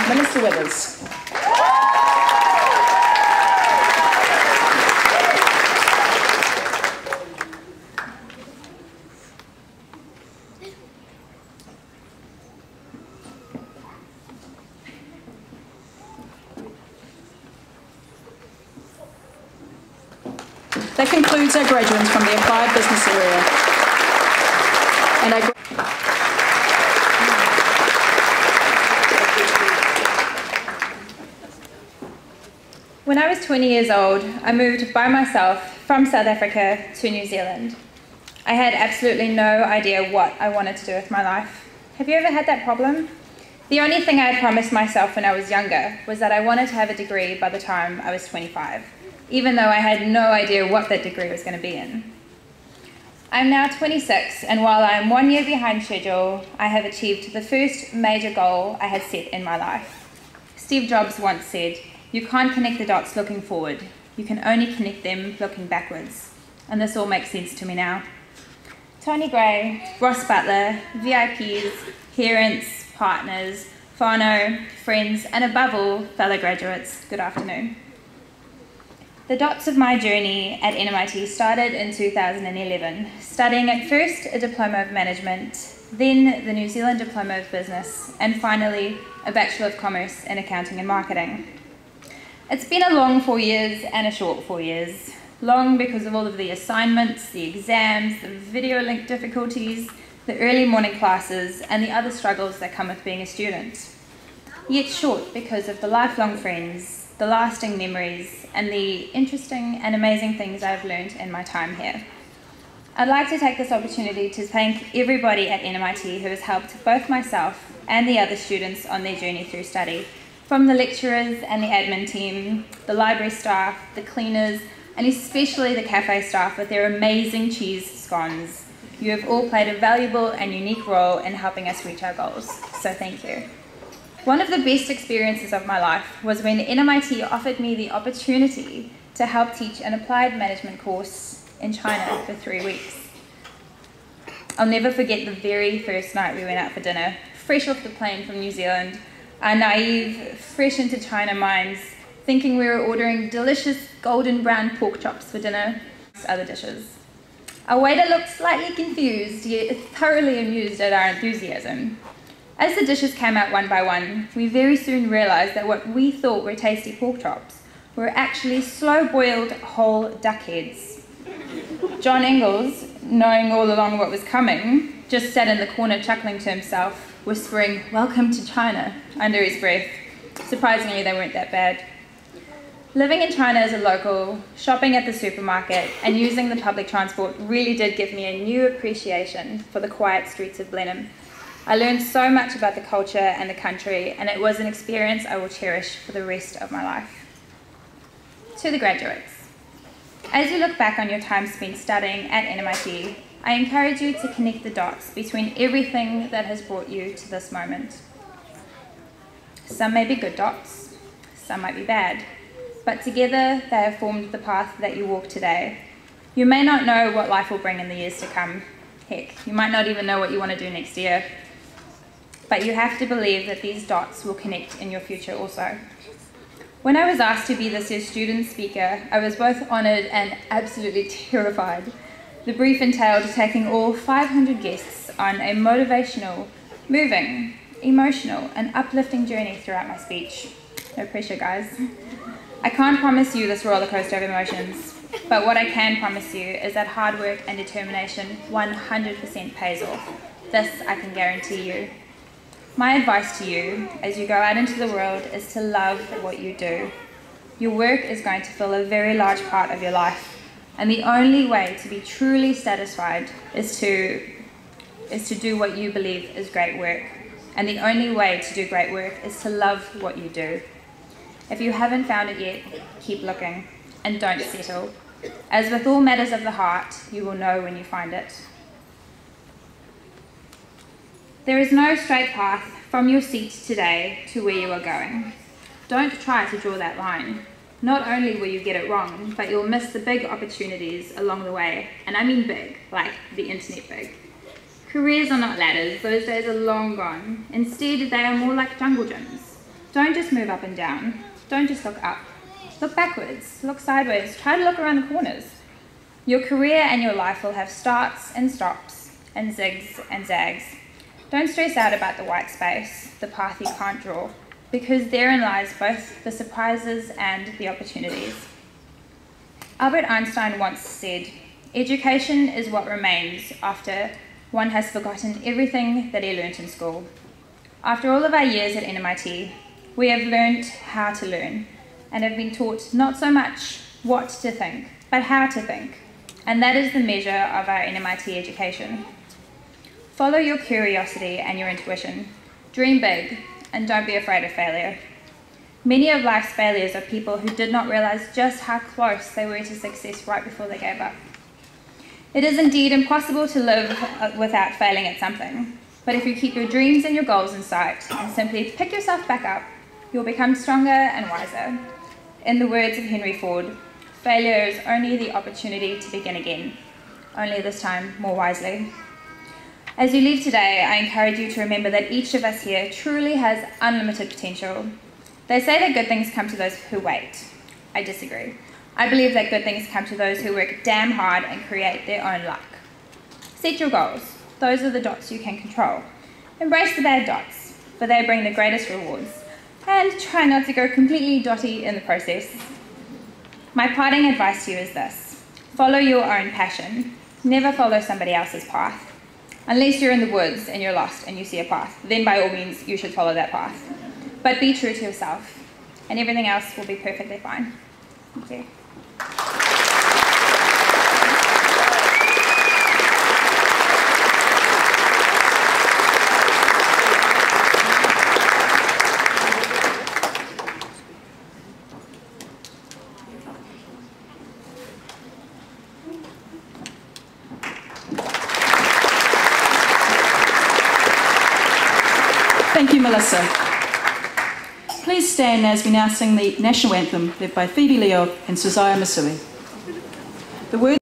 Minister Withers. That concludes our graduates from the Applied Business area. And When I was 20 years old, I moved by myself from South Africa to New Zealand. I had absolutely no idea what I wanted to do with my life. Have you ever had that problem? The only thing I had promised myself when I was younger was that I wanted to have a degree by the time I was 25, even though I had no idea what that degree was going to be in. I'm now 26, and while I am 1 year behind schedule, I have achieved the first major goal I had set in my life. Steve Jobs once said, "You can't connect the dots looking forward. You can only connect them looking backwards." And this all makes sense to me now. Tony Gray, Ross Butler, VIPs, parents, partners, whānau, friends, and above all, fellow graduates, good afternoon. The dots of my journey at NMIT started in 2011, studying at first a Diploma of Management, then the New Zealand Diploma of Business, and finally a Bachelor of Commerce in Accounting and Marketing. It's been a long 4 years and a short 4 years. Long because of all of the assignments, the exams, the video link difficulties, the early morning classes, and the other struggles that come with being a student. Yet short because of the lifelong friends, the lasting memories, and the interesting and amazing things I've learned in my time here. I'd like to take this opportunity to thank everybody at NMIT who has helped both myself and the other students on their journey through study, from the lecturers and the admin team, the library staff, the cleaners, and especially the cafe staff with their amazing cheese scones. You have all played a valuable and unique role in helping us reach our goals, so thank you. One of the best experiences of my life was when NMIT offered me the opportunity to help teach an applied management course in China for 3 weeks. I'll never forget the very first night we went out for dinner, fresh off the plane from New Zealand, our naive, fresh into China minds, thinking we were ordering delicious golden brown pork chops for dinner, other dishes. Our waiter looked slightly confused, yet thoroughly amused at our enthusiasm. As the dishes came out one by one, we very soon realised that what we thought were tasty pork chops were actually slow-boiled whole duck heads. John Ingalls, knowing all along what was coming, just sat in the corner chuckling to himself, whispering, "Welcome to China," under his breath. Surprisingly, they weren't that bad. Living in China as a local, shopping at the supermarket, and using the public transport really did give me a new appreciation for the quiet streets of Blenheim. I learned so much about the culture and the country, and it was an experience I will cherish for the rest of my life. To the graduates, as you look back on your time spent studying at NMIT, I encourage you to connect the dots between everything that has brought you to this moment. Some may be good dots, some might be bad, but together they have formed the path that you walk today. You may not know what life will bring in the years to come. Heck, you might not even know what you want to do next year. But you have to believe that these dots will connect in your future also. When I was asked to be this year's student speaker, I was both honoured and absolutely terrified. The brief entailed taking all 500 guests on a motivational, moving, emotional, and uplifting journey throughout my speech. No pressure, guys. I can't promise you this roller coaster of emotions, but what I can promise you is that hard work and determination 100% pays off. This I can guarantee you. My advice to you as you go out into the world is to love what you do. Your work is going to fill a very large part of your life, and the only way to be truly satisfied is to do what you believe is great work. And the only way to do great work is to love what you do. If you haven't found it yet, keep looking and don't settle. As with all matters of the heart, you will know when you find it. There is no straight path from your seat today to where you are going. Don't try to draw that line. Not only will you get it wrong, but you'll miss the big opportunities along the way. And I mean big, like the internet big. Careers are not ladders, those days are long gone. Instead, they are more like jungle gyms. Don't just move up and down. Don't just look up. Look backwards, look sideways, try to look around the corners. Your career and your life will have starts and stops and zigs and zags. Don't stress out about the white space, the path you can't draw, because therein lies both the surprises and the opportunities. Albert Einstein once said, "Education is what remains after one has forgotten everything that he learnt in school." After all of our years at NMIT, we have learnt how to learn and have been taught not so much what to think, but how to think. And that is the measure of our NMIT education. Follow your curiosity and your intuition. Dream big, and don't be afraid of failure. Many of life's failures are people who did not realize just how close they were to success right before they gave up. It is indeed impossible to live without failing at something. But if you keep your dreams and your goals in sight and simply pick yourself back up, you'll become stronger and wiser. In the words of Henry Ford, failure is only the opportunity to begin again, only this time more wisely. As you leave today, I encourage you to remember that each of us here truly has unlimited potential. They say that good things come to those who wait. I disagree. I believe that good things come to those who work damn hard and create their own luck. Set your goals. Those are the dots you can control. Embrace the bad dots, for they bring the greatest rewards. And try not to go completely dotty in the process. My parting advice to you is this: follow your own passion. Never follow somebody else's path. Unless you're in the woods and you're lost and you see a path, then by all means you should follow that path. But be true to yourself, and everything else will be perfectly fine. Thank you. Thank you, Melissa. Please stand as we now sing the national anthem led by Phoebe Leo and Suziah Masui. The words